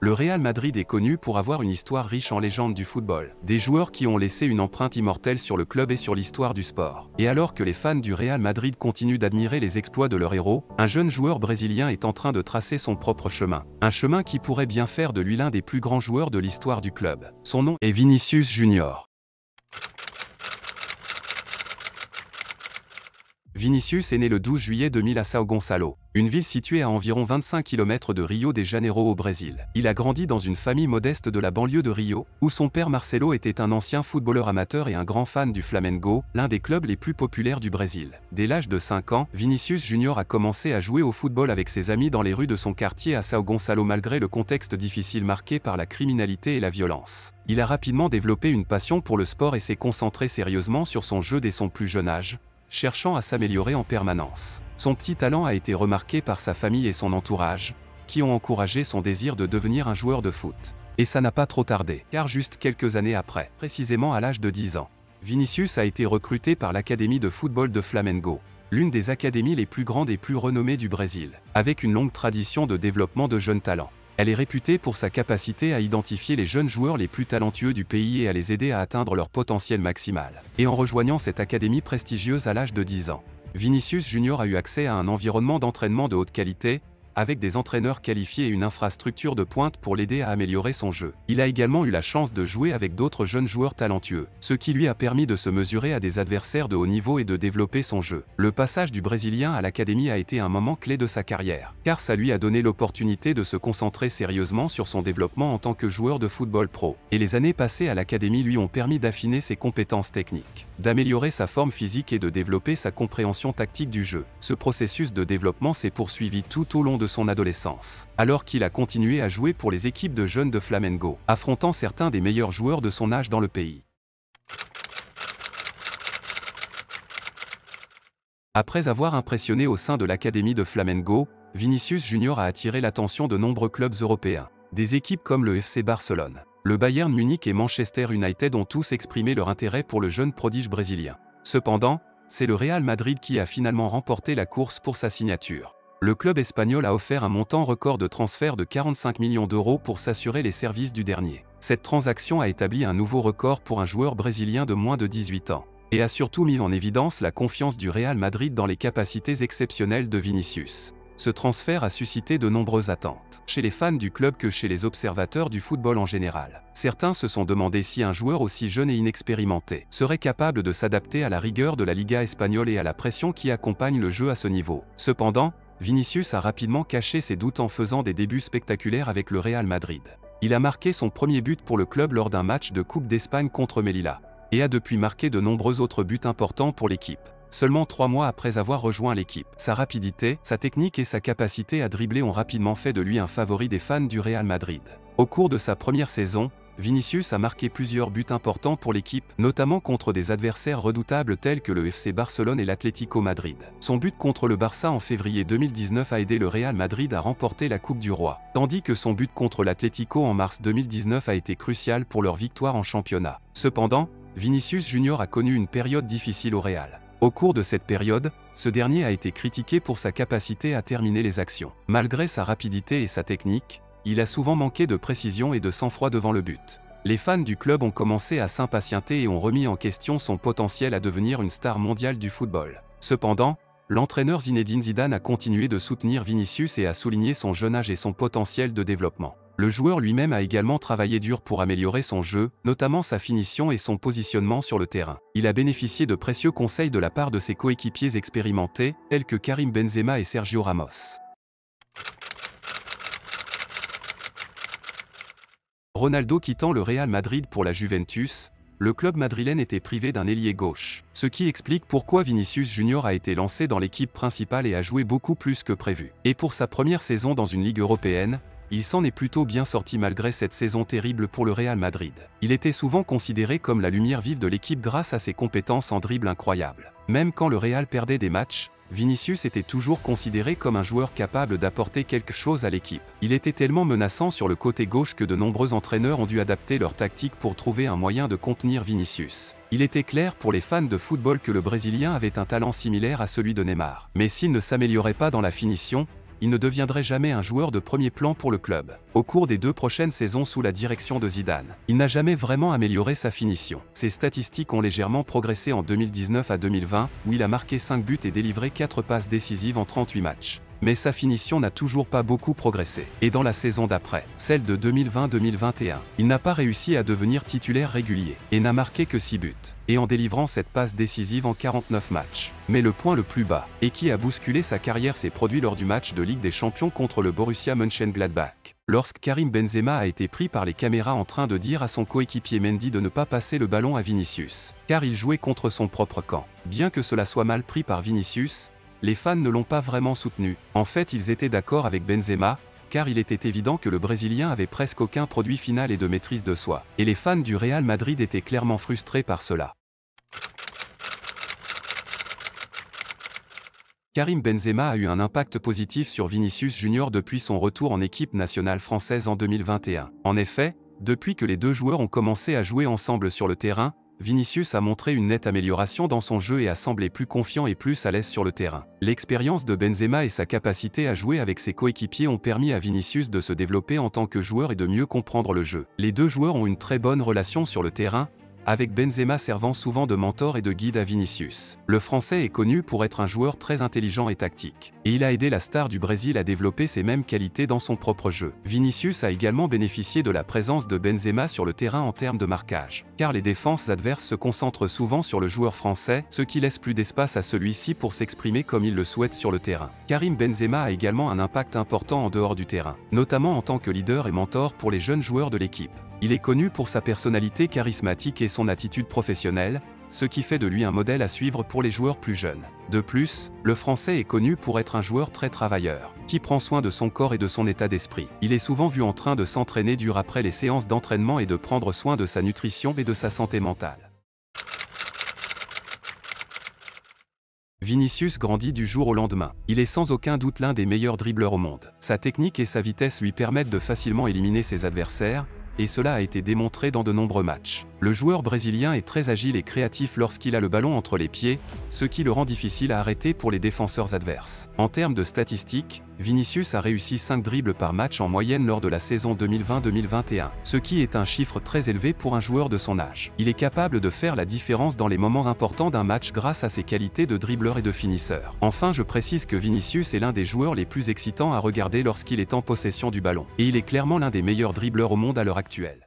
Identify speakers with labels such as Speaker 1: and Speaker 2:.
Speaker 1: Le Real Madrid est connu pour avoir une histoire riche en légendes du football. Des joueurs qui ont laissé une empreinte immortelle sur le club et sur l'histoire du sport. Et alors que les fans du Real Madrid continuent d'admirer les exploits de leur héros, un jeune joueur brésilien est en train de tracer son propre chemin. Un chemin qui pourrait bien faire de lui l'un des plus grands joueurs de l'histoire du club. Son nom est Vinícius Junior. Vinícius est né le 12 juillet 2000 à São Gonçalo, une ville située à environ 25 km de Rio de Janeiro au Brésil. Il a grandi dans une famille modeste de la banlieue de Rio, où son père Marcelo était un ancien footballeur amateur et un grand fan du Flamengo, l'un des clubs les plus populaires du Brésil. Dès l'âge de 5 ans, Vinícius Junior a commencé à jouer au football avec ses amis dans les rues de son quartier à São Gonçalo malgré le contexte difficile marqué par la criminalité et la violence. Il a rapidement développé une passion pour le sport et s'est concentré sérieusement sur son jeu dès son plus jeune âge, cherchant à s'améliorer en permanence. Son petit talent a été remarqué par sa famille et son entourage, qui ont encouragé son désir de devenir un joueur de foot. Et ça n'a pas trop tardé, car juste quelques années après, précisément à l'âge de 10 ans, Vinícius a été recruté par l'Académie de football de Flamengo, l'une des académies les plus grandes et plus renommées du Brésil, avec une longue tradition de développement de jeunes talents. Elle est réputée pour sa capacité à identifier les jeunes joueurs les plus talentueux du pays et à les aider à atteindre leur potentiel maximal. Et en rejoignant cette académie prestigieuse à l'âge de 10 ans, Vinícius Junior a eu accès à un environnement d'entraînement de haute qualité, avec des entraîneurs qualifiés et une infrastructure de pointe pour l'aider à améliorer son jeu. Il a également eu la chance de jouer avec d'autres jeunes joueurs talentueux, ce qui lui a permis de se mesurer à des adversaires de haut niveau et de développer son jeu. Le passage du Brésilien à l'académie a été un moment clé de sa carrière, car ça lui a donné l'opportunité de se concentrer sérieusement sur son développement en tant que joueur de football pro. Et les années passées à l'académie lui ont permis d'affiner ses compétences techniques, d'améliorer sa forme physique et de développer sa compréhension tactique du jeu. Ce processus de développement s'est poursuivi tout au long de son adolescence, alors qu'il a continué à jouer pour les équipes de jeunes de Flamengo, affrontant certains des meilleurs joueurs de son âge dans le pays. Après avoir impressionné au sein de l'Académie de Flamengo, Vinícius Junior a attiré l'attention de nombreux clubs européens. Des équipes comme le FC Barcelone, le Bayern Munich et Manchester United ont tous exprimé leur intérêt pour le jeune prodige brésilien. Cependant, c'est le Real Madrid qui a finalement remporté la course pour sa signature. Le club espagnol a offert un montant record de transfert de 45 millions d'euros pour s'assurer les services du dernier. Cette transaction a établi un nouveau record pour un joueur brésilien de moins de 18 ans, et a surtout mis en évidence la confiance du Real Madrid dans les capacités exceptionnelles de Vinícius. Ce transfert a suscité de nombreuses attentes, chez les fans du club que chez les observateurs du football en général. Certains se sont demandé si un joueur aussi jeune et inexpérimenté serait capable de s'adapter à la rigueur de la Liga espagnole et à la pression qui accompagne le jeu à ce niveau. Cependant, Vinícius a rapidement caché ses doutes en faisant des débuts spectaculaires avec le Real Madrid. Il a marqué son premier but pour le club lors d'un match de Coupe d'Espagne contre Melilla, et a depuis marqué de nombreux autres buts importants pour l'équipe. Seulement 3 mois après avoir rejoint l'équipe, sa rapidité, sa technique et sa capacité à dribbler ont rapidement fait de lui un favori des fans du Real Madrid. Au cours de sa première saison, Vinícius a marqué plusieurs buts importants pour l'équipe, notamment contre des adversaires redoutables tels que le FC Barcelone et l'Atlético Madrid. Son but contre le Barça en février 2019 a aidé le Real Madrid à remporter la Coupe du Roi, tandis que son but contre l'Atlético en mars 2019 a été crucial pour leur victoire en championnat. Cependant, Vinícius Junior a connu une période difficile au Real. Au cours de cette période, ce dernier a été critiqué pour sa capacité à terminer les actions. Malgré sa rapidité et sa technique, il a souvent manqué de précision et de sang-froid devant le but. Les fans du club ont commencé à s'impatienter et ont remis en question son potentiel à devenir une star mondiale du football. Cependant, l'entraîneur Zinedine Zidane a continué de soutenir Vinícius et a souligné son jeune âge et son potentiel de développement. Le joueur lui-même a également travaillé dur pour améliorer son jeu, notamment sa finition et son positionnement sur le terrain. Il a bénéficié de précieux conseils de la part de ses coéquipiers expérimentés, tels que Karim Benzema et Sergio Ramos. Ronaldo quittant le Real Madrid pour la Juventus, le club madrilène était privé d'un ailier gauche, ce qui explique pourquoi Vinícius Junior a été lancé dans l'équipe principale et a joué beaucoup plus que prévu. Et pour sa première saison dans une ligue européenne, il s'en est plutôt bien sorti malgré cette saison terrible pour le Real Madrid. Il était souvent considéré comme la lumière vive de l'équipe grâce à ses compétences en dribble incroyables. Même quand le Real perdait des matchs, Vinícius était toujours considéré comme un joueur capable d'apporter quelque chose à l'équipe. Il était tellement menaçant sur le côté gauche que de nombreux entraîneurs ont dû adapter leur tactique pour trouver un moyen de contenir Vinícius. Il était clair pour les fans de football que le Brésilien avait un talent similaire à celui de Neymar. Mais s'il ne s'améliorait pas dans la finition, il ne deviendrait jamais un joueur de premier plan pour le club. Au cours des 2 prochaines saisons sous la direction de Zidane, il n'a jamais vraiment amélioré sa finition. Ses statistiques ont légèrement progressé en 2019 à 2020, où il a marqué 5 buts et délivré 4 passes décisives en 38 matchs. Mais sa finition n'a toujours pas beaucoup progressé. Et dans la saison d'après, celle de 2020-2021, il n'a pas réussi à devenir titulaire régulier, et n'a marqué que 6 buts, et en délivrant cette passe décisive en 49 matchs. Mais le point le plus bas, et qui a bousculé sa carrière, s'est produit lors du match de Ligue des Champions contre le Borussia Mönchengladbach. Lorsque Karim Benzema a été pris par les caméras en train de dire à son coéquipier Mendy de ne pas passer le ballon à Vinicius, car il jouait contre son propre camp. Bien que cela soit mal pris par Vinicius, les fans ne l'ont pas vraiment soutenu. En fait, ils étaient d'accord avec Benzema, car il était évident que le Brésilien avait presque aucun produit final et de maîtrise de soi. Et les fans du Real Madrid étaient clairement frustrés par cela. Karim Benzema a eu un impact positif sur Vinicius Junior depuis son retour en équipe nationale française en 2021. En effet, depuis que les deux joueurs ont commencé à jouer ensemble sur le terrain, Vinicius a montré une nette amélioration dans son jeu et a semblé plus confiant et plus à l'aise sur le terrain. L'expérience de Benzema et sa capacité à jouer avec ses coéquipiers ont permis à Vinicius de se développer en tant que joueur et de mieux comprendre le jeu. Les deux joueurs ont une très bonne relation sur le terrain, avec Benzema servant souvent de mentor et de guide à Vinicius. Le Français est connu pour être un joueur très intelligent et tactique, et il a aidé la star du Brésil à développer ces mêmes qualités dans son propre jeu. Vinicius a également bénéficié de la présence de Benzema sur le terrain en termes de marquage, car les défenses adverses se concentrent souvent sur le joueur français, ce qui laisse plus d'espace à celui-ci pour s'exprimer comme il le souhaite sur le terrain. Karim Benzema a également un impact important en dehors du terrain, notamment en tant que leader et mentor pour les jeunes joueurs de l'équipe. Il est connu pour sa personnalité charismatique et son attitude professionnelle, ce qui fait de lui un modèle à suivre pour les joueurs plus jeunes. De plus, le Français est connu pour être un joueur très travailleur, qui prend soin de son corps et de son état d'esprit. Il est souvent vu en train de s'entraîner dur après les séances d'entraînement et de prendre soin de sa nutrition et de sa santé mentale. Vinicius grandit du jour au lendemain. Il est sans aucun doute l'un des meilleurs dribbleurs au monde. Sa technique et sa vitesse lui permettent de facilement éliminer ses adversaires, et cela a été démontré dans de nombreux matchs. Le joueur brésilien est très agile et créatif lorsqu'il a le ballon entre les pieds, ce qui le rend difficile à arrêter pour les défenseurs adverses. En termes de statistiques, Vinicius a réussi 5 dribbles par match en moyenne lors de la saison 2020-2021, ce qui est un chiffre très élevé pour un joueur de son âge. Il est capable de faire la différence dans les moments importants d'un match grâce à ses qualités de dribbleur et de finisseur. Enfin, je précise que Vinicius est l'un des joueurs les plus excitants à regarder lorsqu'il est en possession du ballon, et il est clairement l'un des meilleurs dribbleurs au monde à l'heure actuelle.